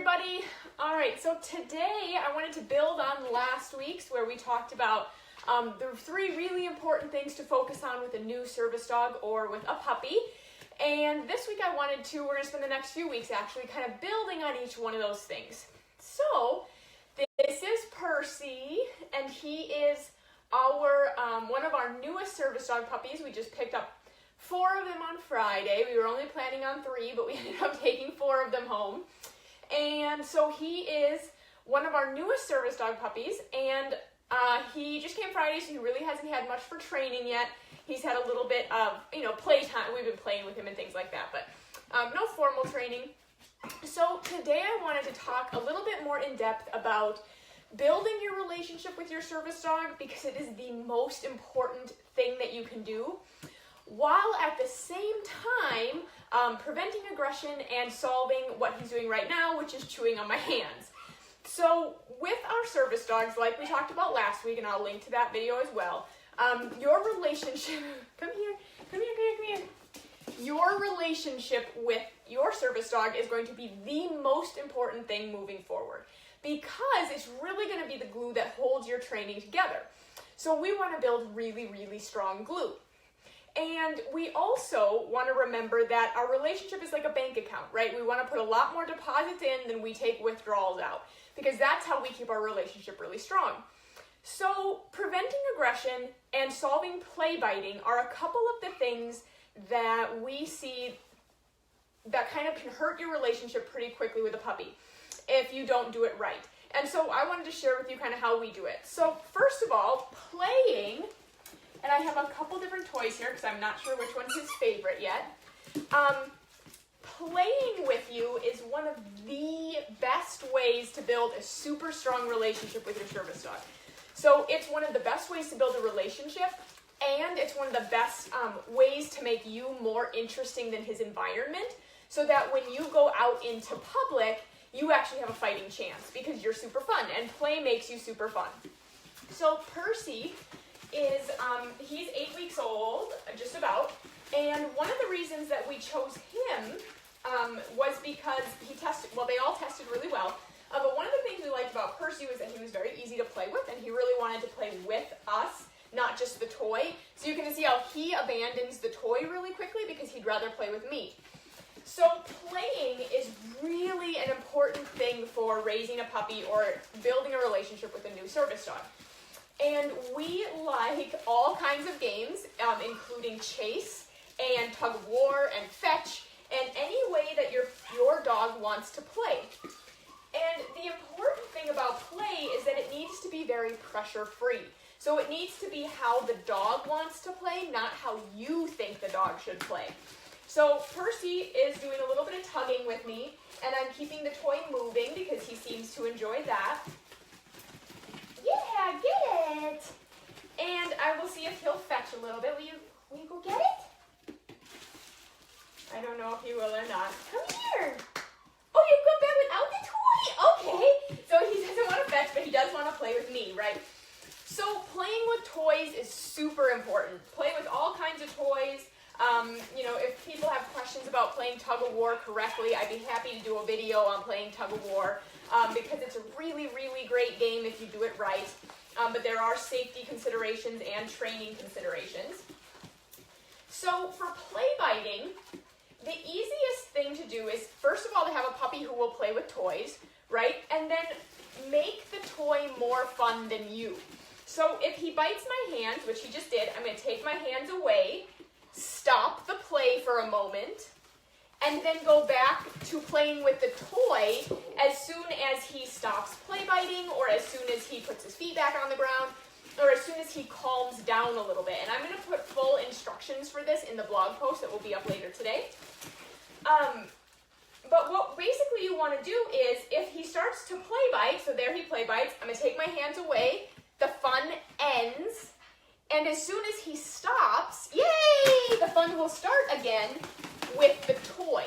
everybody. All right, so today I wanted to build on last week's where we talked about the 3 really important things to focus on with a new service dog or with a puppy. And this week we're going to spend the next few weeks actually kind of building on each one of those things. So this is Percy, and he is our one of our newest service dog puppies. We just picked up 4 of them on Friday. We were only planning on 3, but we ended up taking 4 of them home. And so he is one of our newest service dog puppies, and he just came Friday, so he really hasn't had much for training yet. He's had a little bit of, play time. We've been playing with him and things like that, but no formal training. So today I wanted to talk a little bit more in depth about building your relationship with your service dog, because it is the most important thing that you can do, while at the same time preventing aggression and solving what he's doing right now, which is chewing on my hands. So with our service dogs, like we talked about last week, and I'll link to that video as well, your relationship, come here. Your relationship with your service dog is going to be the most important thing moving forward, because it's really going to be the glue that holds your training together. So we want to build really, really strong glue. And we also want to remember that our relationship is like a bank account, right? We want to put a lot more deposits in than we take withdrawals out, because that's how we keep our relationship really strong. So preventing aggression and solving play biting are a couple of the things that we see that kind of can hurt your relationship pretty quickly with a puppy if you don't do it right. And so I wanted to share with you kind of how we do it. So first of all, playing. And I have a couple different toys here because I'm not sure which one's his favorite yet. Playing with you is one of the best ways to build a super strong relationship with your service dog. So it's one of the best ways to build a relationship, and it's one of the best ways to make you more interesting than his environment, so that when you go out into public, you actually have a fighting chance because you're super fun, and play makes you super fun. So Percy is, he's 8 weeks old, just about, and one of the reasons that we chose him was because they all tested really well, but one of the things we liked about Percy was that he was very easy to play with, and he really wanted to play with us, not just the toy. So you can see how he abandons the toy really quickly because he'd rather play with me. So playing is really an important thing for raising a puppy or building a relationship with a new service dog. And we like all kinds of games, including chase and tug of war and fetch, and any way that your dog wants to play. And the important thing about play is that it needs to be very pressure-free. So it needs to be how the dog wants to play, not how you think the dog should play. So Percy is doing a little bit of tugging with me, and I'm keeping the toy moving because he seems to enjoy that. Yeah, get it! And I will see if he'll fetch a little bit. Will you go get it? I don't know if he will or not. Come here! Oh, you go back without the toy? Okay. So he doesn't want to fetch, but he does want to play with me, right? So playing with toys is super important. Play with all kinds of toys. If people have questions about playing tug of war correctly, I'd be happy to do a video on playing tug of war because it's a really, really great game if you do it right. But there are safety considerations and training considerations. So for play biting, the easiest thing to do is, first of all, to have a puppy who will play with toys, right? And then make the toy more fun than you. So if he bites my hands, which he just did, I'm going to take my hands away, stop the play for a moment, and then go back to playing with the toy as soon as he stops play biting, or as soon as he puts his feet back on the ground, or as soon as he calms down a little bit. And I'm going to put full instructions for this in the blog post that will be up later today. But what basically you want to do is, if he starts to play bite, so there he play bites, I'm going to take my hands away, the fun ends, and as soon as he stops, yay, the fun will start again with the toy.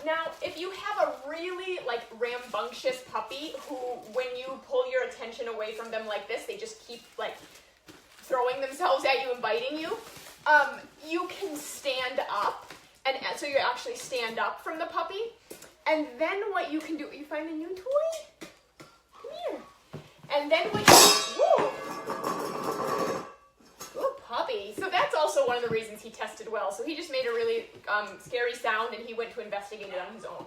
Now, if you have a really rambunctious puppy who, when you pull your attention away from them like this, they just keep throwing themselves at you and biting you, you can stand up, and so you actually stand up from the puppy. And then what you can do, you find a new toy? Come here. And then what you, whoa. Good puppy. So that's also one of the reasons he tested well. So he just made a really scary sound and he went to investigate it on his own.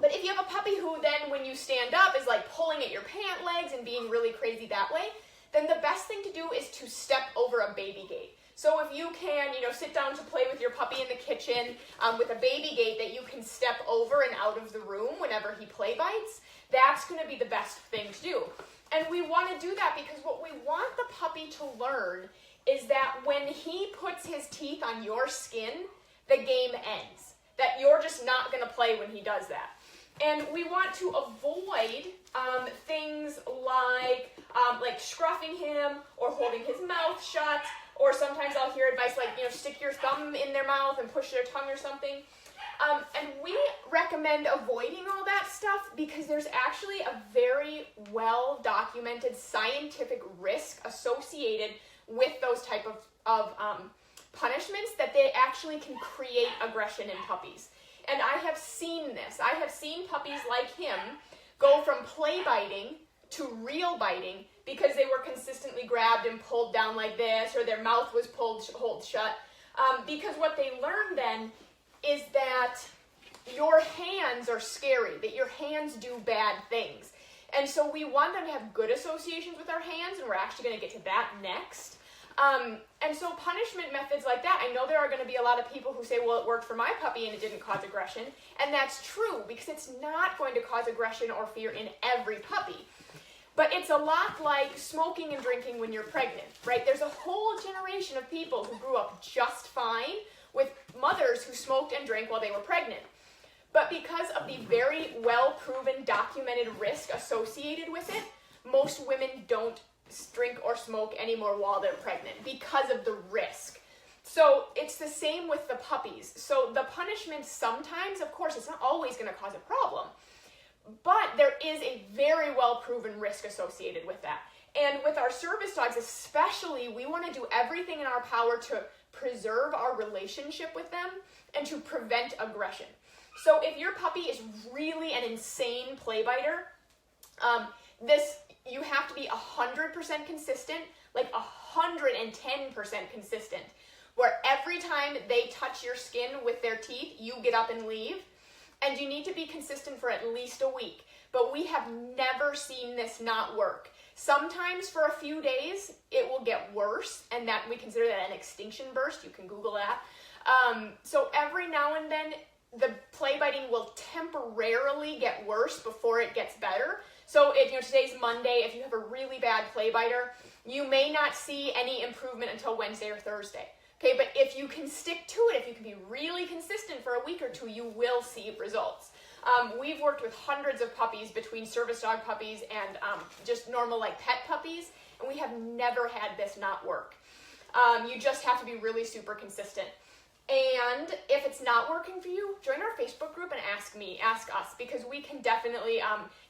But if you have a puppy who then, when you stand up, is like pulling at your pant legs and being really crazy that way, then the best thing to do is to step over a baby gate. So if you can, sit down to play with your puppy in the kitchen with a baby gate that you can step over and out of the room whenever he play bites, that's going to be the best thing to do. And we want to do that because what we want the puppy to learn is that when he puts his teeth on your skin, the game ends. That you're just not going to play when he does that. And we want to avoid things like scruffing him or holding his mouth shut, or sometimes I'll hear advice like, stick your thumb in their mouth and push their tongue or something. And we recommend avoiding all that stuff because there's actually a very well-documented scientific risk associated with those type of punishments, that they actually can create aggression in puppies. And I have seen this. I have seen puppies like him go from play biting to real biting because they were consistently grabbed and pulled down like this, or their mouth was pulled shut. Because what they learn then is that your hands are scary, that your hands do bad things. And so we want them to have good associations with our hands, and we're actually going to get to that next. And so punishment methods like that, I know there are going to be a lot of people who say, well, it worked for my puppy and it didn't cause aggression. And that's true, because it's not going to cause aggression or fear in every puppy. But it's a lot like smoking and drinking when you're pregnant, right? There's a whole generation of people who grew up just fine with mothers who smoked and drank while they were pregnant. But because of the very well-proven, documented risk associated with it, most women don't drink or smoke anymore while they're pregnant because of the risk. So it's the same with the puppies. So the punishment sometimes, of course, it's not always going to cause a problem, but there is a very well-proven risk associated with that. And with our service dogs especially, we want to do everything in our power to preserve our relationship with them and to prevent aggression. So if your puppy is really an insane play biter, you have to be 100% consistent, like 110% consistent, where every time they touch your skin with their teeth, you get up and leave. And you need to be consistent for at least a week. But we have never seen this not work. Sometimes for a few days, it will get worse, and that we consider that an extinction burst. You can Google that. So every now and then, the play biting will temporarily get worse before it gets better. So if today's Monday, if you have a really bad play biter, you may not see any improvement until Wednesday or Thursday. Okay, but if you can stick to it, if you can be really consistent for a week or two, you will see results. We've worked with hundreds of puppies between service dog puppies and just normal like pet puppies, and we have never had this not work. You just have to be really super consistent. And if it's not working for you, join our Facebook group and ask us, because we can definitely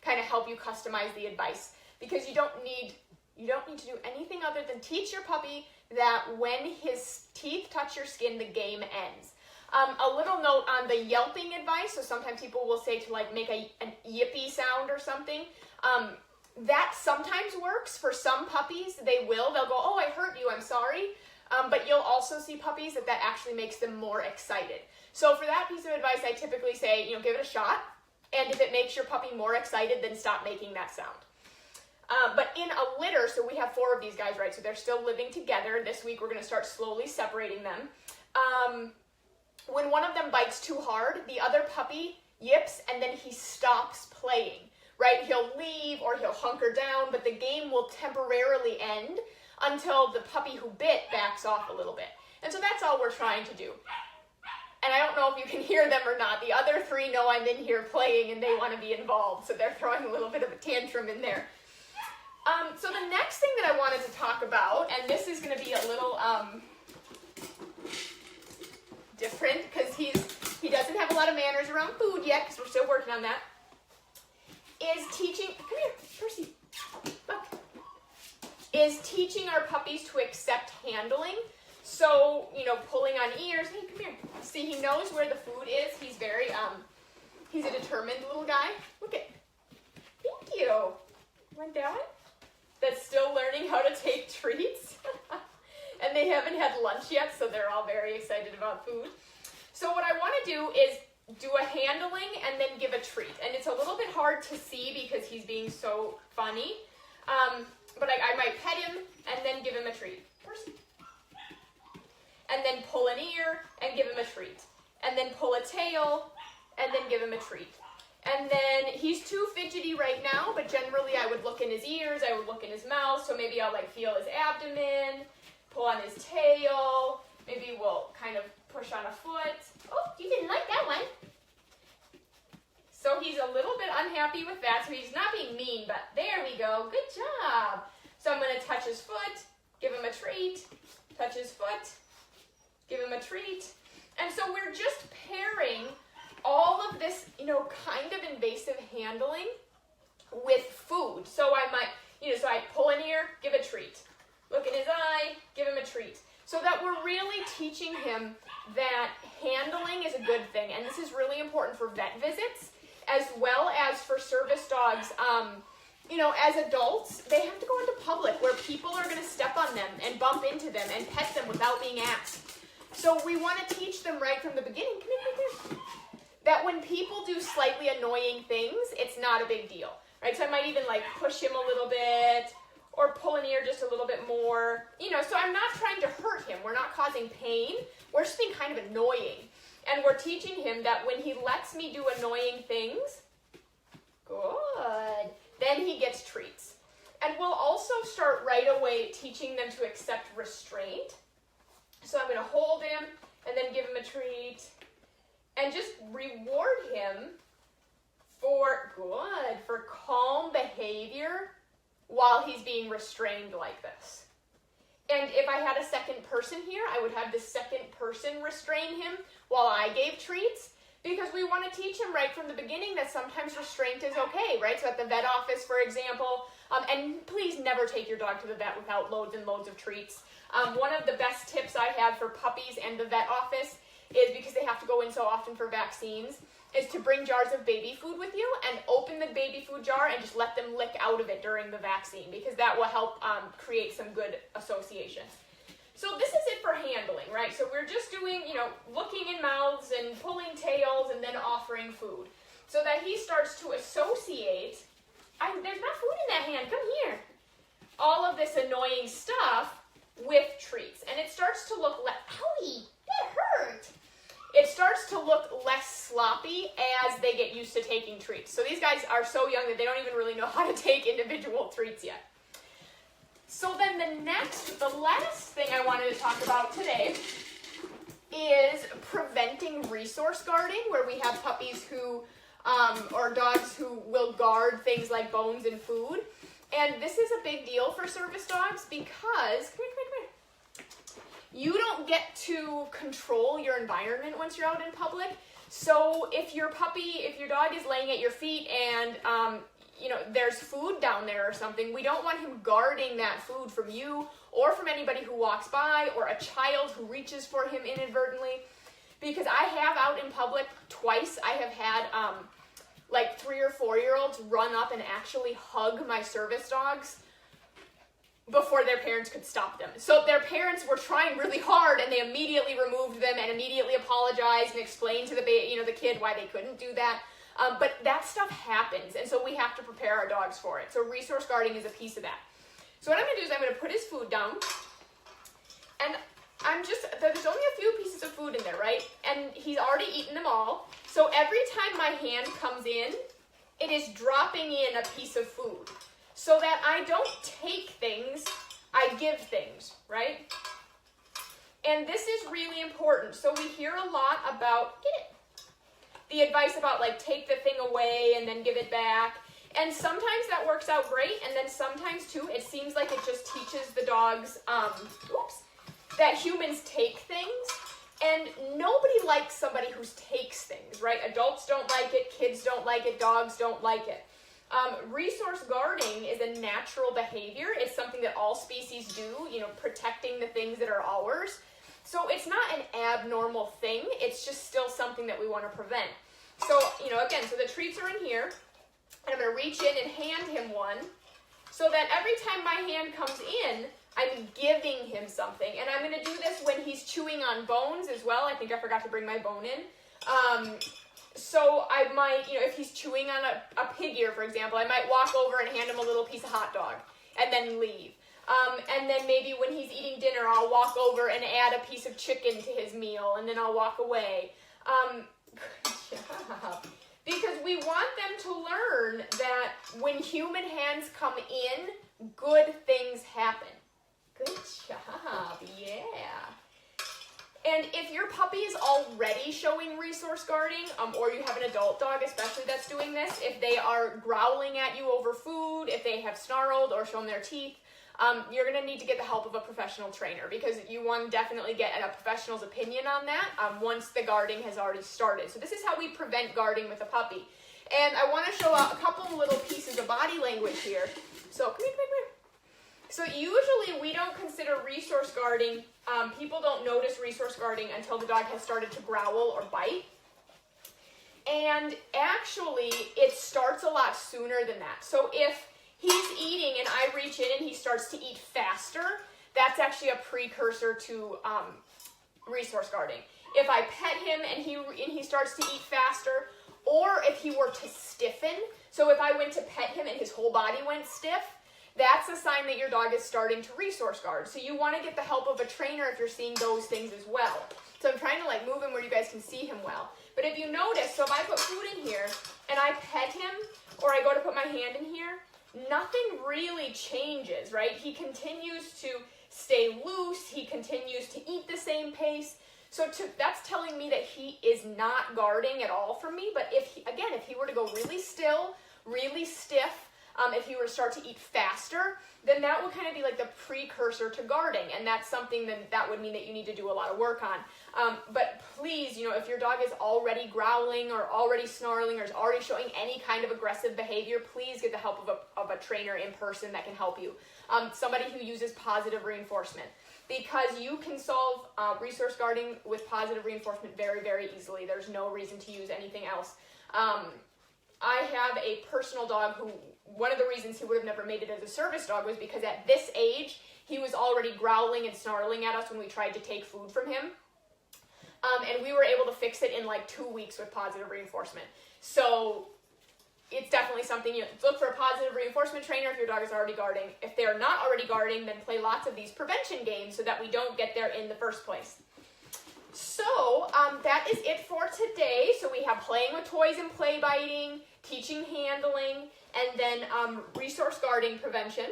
kind of help you customize the advice. Because you don't need to do anything other than teach your puppy that when his teeth touch your skin, the game ends. A little note on the yelping advice. So sometimes people will say to like make an yippee sound or something. That sometimes works for some puppies. They'll go, oh, I hurt you, I'm sorry. But you'll also see puppies that actually makes them more excited. So for that piece of advice, I typically say, give it a shot. And if it makes your puppy more excited, then stop making that sound. But in a litter, so we have 4 of these guys, right? So they're still living together. This week, we're going to start slowly separating them. When one of them bites too hard, the other puppy yips, and then he stops playing, right? He'll leave or he'll hunker down, but the game will temporarily end until the puppy who bit backs off a little bit. And so that's all we're trying to do. And I don't know if you can hear them or not. The other 3 know I'm in here playing and they want to be involved, so they're throwing a little bit of a tantrum in there. So the next thing that I wanted to talk about, and this is going to be a little different because he doesn't have a lot of manners around food yet because we're still working on that, is teaching, come here, Percy, look, is teaching our puppies to accept handling. So, pulling on ears, hey, come here. See, he knows where the food is. He's very determined little guy. Look at, thank you. Want that one? That's still learning how to take treats. And they haven't had lunch yet, so they're all very excited about food. So what I want to do is do a handling and then give a treat. And it's a little bit hard to see because he's being so funny. But I might pet him and then give him a treat. And then pull an ear and give him a treat. And then pull a tail and then give him a treat. And then he's too fidgety right now, but generally I would look in his ears, I would look in his mouth, so maybe I'll like feel his abdomen, pull on his tail, maybe we'll kind of push on a foot. Oh, you didn't like that one. So he's a little bit unhappy with that, so he's not being mean, but there we go, good job. So I'm gonna touch his foot, give him a treat, touch his foot, give him a treat. And so we're just pairing all of this, kind of invasive handling with food. So I might, so I pull an ear, give a treat. Look in his eye, give him a treat. So that we're really teaching him that handling is a good thing. And this is really important for vet visits as well as for service dogs. As adults, they have to go into public where people are going to step on them and bump into them and pet them without being asked. So we want to teach them right from the beginning, that when people do slightly annoying things, it's not a big deal, right? So I might even like push him a little bit or pull an ear just a little bit more, so I'm not trying to hurt him. We're not causing pain. We're just being kind of annoying. And we're teaching him that when he lets me do annoying things, good, then he gets treats. And we'll also start right away teaching them to accept restraint. So I'm going to hold him and then give him a treat and just reward him for calm behavior while he's being restrained like this. And if I had a second person here, I would have the second person restrain him while I gave treats, because we want to teach him right from the beginning that sometimes restraint is okay, right? So at the vet office, for example, and please never take your dog to the vet without loads and loads of treats. One of the best tips I have for puppies and the vet office is, because they have to go in so often for vaccines, is to bring jars of baby food with you and open the baby food jar and just let them lick out of it during the vaccine, because that will help create some good associations. So this is it for handling, right? So we're just doing, looking in mouths and pulling tails and then offering food so that he starts to associate, there's not food in that hand, come here, all of this annoying stuff with treats. And it starts to look owie, that hurt. It starts to look less sloppy as they get used to taking treats. So these guys are so young that they don't even really know how to take individual treats yet. So then the last thing I wanted to talk about today is preventing resource guarding, where we have puppies who, or dogs who will guard things like bones and food. And this is a big deal for service dogs because, come here. You don't get to control your environment once you're out in public. So if your dog is laying at your feet and, there's food down there or something, we don't want him guarding that food from you or from anybody who walks by or a child who reaches for him inadvertently. Because I have out in public twice, I have had 3 or 4-year-olds run up and actually hug my service dogs before their parents could stop them. So their parents were trying really hard and they immediately removed them and immediately apologized and explained to the kid why they couldn't do that. But that stuff happens, and so we have to prepare our dogs for it. So resource guarding is a piece of that. So what I'm going to do is I'm going to put his food down, and there's only a few pieces of food in there, right? And he's already eaten them all. So every time my hand comes in, it is dropping in a piece of food. So that I don't take things, I give things, right? And this is really important. So we hear a lot about, the advice about take the thing away and then give it back. And sometimes that works out great, and then sometimes too, it seems like it just teaches the dogs, that humans take things. And nobody likes somebody who takes things, right? Adults don't like it, kids don't like it, dogs don't like it. Resource guarding is a natural behavior. It's something that all species do, protecting the things that are ours. So it's not an abnormal thing. It's just still something that we want to prevent. So, again, so the treats are in here, and I'm going to reach in and hand him one, so that every time my hand comes in, I'm giving him something. And I'm going to do this when he's chewing on bones as well. I think I forgot to bring my bone in. So I might, if he's chewing on a pig ear, for example, I might walk over and hand him a little piece of hot dog and then leave. And then maybe when he's eating dinner, I'll walk over and add a piece of chicken to his meal, and then I'll walk away. Good job. Because we want them to learn that when human hands come in, good things happen. Good job, yeah. And if your puppy is already showing resource guarding, or you have an adult dog especially that's doing this, if they are growling at you over food, if they have snarled or shown their teeth, you're going to need to get the help of a professional trainer, because you want to definitely get a professional's opinion on that once the guarding has already started. So this is how we prevent guarding with a puppy. And I want to show a couple little pieces of body language here. So come here. So usually we don't consider resource guarding, people don't notice resource guarding until the dog has started to growl or bite. And actually it starts a lot sooner than that. So if he's eating and I reach in and he starts to eat faster, that's actually a precursor to resource guarding. If I pet him and he starts to eat faster, or if he were to stiffen, so if I went to pet him and his whole body went stiff, that's a sign that your dog is starting to resource guard. So you want to get the help of a trainer if you're seeing those things as well. So I'm trying to move him where you guys can see him well. But if you notice, so if I put food in here and I pet him, or I go to put my hand in here, nothing really changes, right? He continues to stay loose. He continues to eat the same pace. So that's telling me that he is not guarding at all from me. But if he were to go really still, really stiff, if he were to start to eat faster, then that would kind of be like the precursor to guarding, and that's something that would mean that you need to do a lot of work on. But please, if your dog is already growling or already snarling or is already showing any kind of aggressive behavior, please get the help of a trainer in person that can help you. Somebody who uses positive reinforcement, because you can solve resource guarding with positive reinforcement very, very easily. There's no reason to use anything else. I have a personal dog who, one of the reasons he would have never made it as a service dog was because at this age, he was already growling and snarling at us when we tried to take food from him. And we were able to fix it in 2 weeks with positive reinforcement. So it's definitely something, look for a positive reinforcement trainer if your dog is already guarding. If they're not already guarding, then play lots of these prevention games so that we don't get there in the first place. So that is it for today. So we have playing with toys and play biting, teaching handling, and then resource guarding prevention.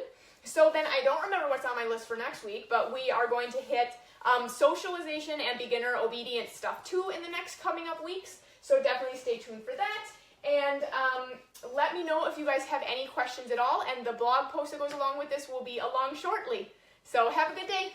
So then I don't remember what's on my list for next week, but we are going to hit socialization and beginner obedience stuff too in the next coming up weeks. So definitely stay tuned for that. And let me know if you guys have any questions at all. And the blog post that goes along with this will be along shortly. So have a good day.